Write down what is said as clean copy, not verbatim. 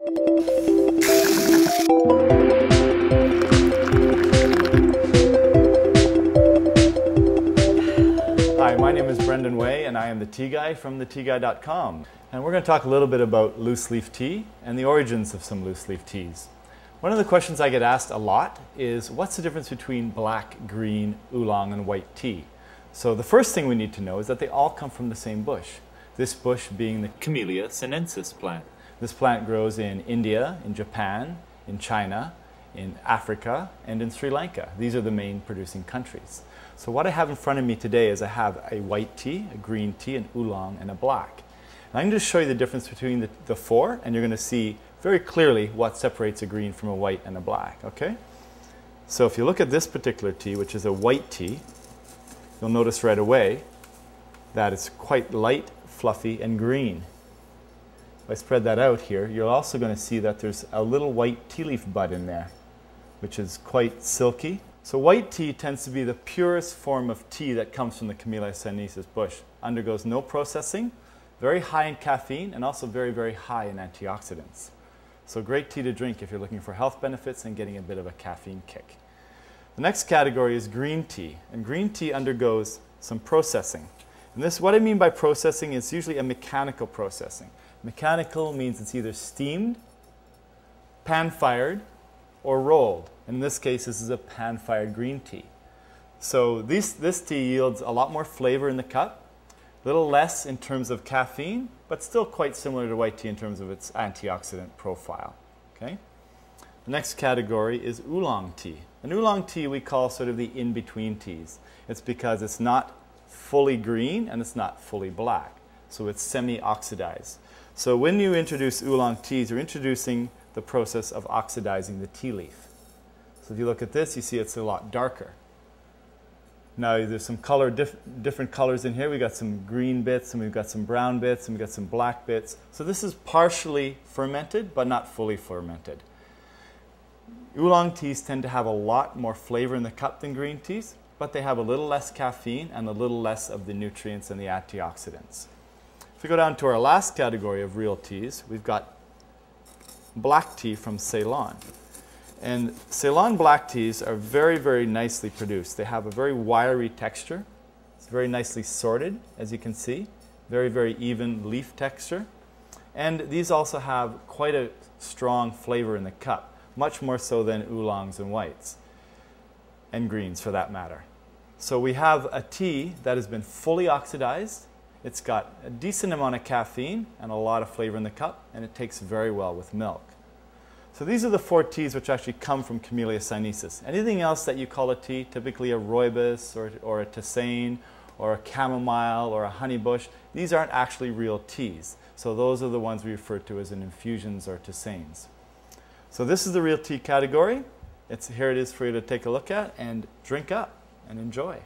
Hi, my name is Brendan Way and I am the Teaguy from Teaguy.com. And we're going to talk a little bit about loose leaf tea and the origins of some loose leaf teas. One of the questions I get asked a lot is what's the difference between black, green, oolong and white tea? So the first thing we need to know is that they all come from the same bush. This bush being the Camellia sinensis plant. This plant grows in India, in Japan, in China, in Africa, and in Sri Lanka. These are the main producing countries. So what I have in front of me today is I have a white tea, a green tea, an oolong, and a black. And I'm going to show you the difference between the four, and you're going to see very clearly what separates a green from a white and a black, okay? So if you look at this particular tea, which is a white tea, you'll notice right away that it's quite light, fluffy, and green. If I spread that out here, you're also going to see that there's a little white tea leaf bud in there, which is quite silky. So white tea tends to be the purest form of tea that comes from the Camellia sinensis bush. Undergoes no processing, very high in caffeine, and also very, very high in antioxidants. So great tea to drink if you're looking for health benefits and getting a bit of a caffeine kick. The next category is green tea, and green tea undergoes some processing. And this, what I mean by processing, is usually a mechanical processing. Mechanical means it's either steamed, pan-fired, or rolled. In this case, this is a pan-fired green tea. So this tea yields a lot more flavor in the cup, a little less in terms of caffeine, but still quite similar to white tea in terms of its antioxidant profile. Okay? The next category is oolong tea. An oolong tea we call sort of the in-between teas. It's because it's not fully green and it's not fully black. So it's semi-oxidized. So when you introduce oolong teas, you're introducing the process of oxidizing the tea leaf. So if you look at this, you see it's a lot darker. Now there's some different colors in here. We've got some green bits, and we've got some brown bits, and we've got some black bits. So this is partially fermented, but not fully fermented. Oolong teas tend to have a lot more flavor in the cup than green teas, but they have a little less caffeine and a little less of the nutrients and the antioxidants. If we go down to our last category of real teas, we've got black tea from Ceylon. And Ceylon black teas are very, very nicely produced. They have a very wiry texture. It's very nicely sorted, as you can see. Very, very even leaf texture. And these also have quite a strong flavor in the cup, much more so than oolongs and whites, and greens for that matter. So we have a tea that has been fully oxidized. It's got a decent amount of caffeine and a lot of flavor in the cup, and it takes very well with milk. So these are the four teas which actually come from Camellia sinensis. Anything else that you call a tea, typically a rooibos or a tisane or a chamomile or a honeybush, these aren't actually real teas. So those are the ones we refer to as infusions or tisanes. So this is the real tea category. Here it is for you to take a look at and drink up and enjoy.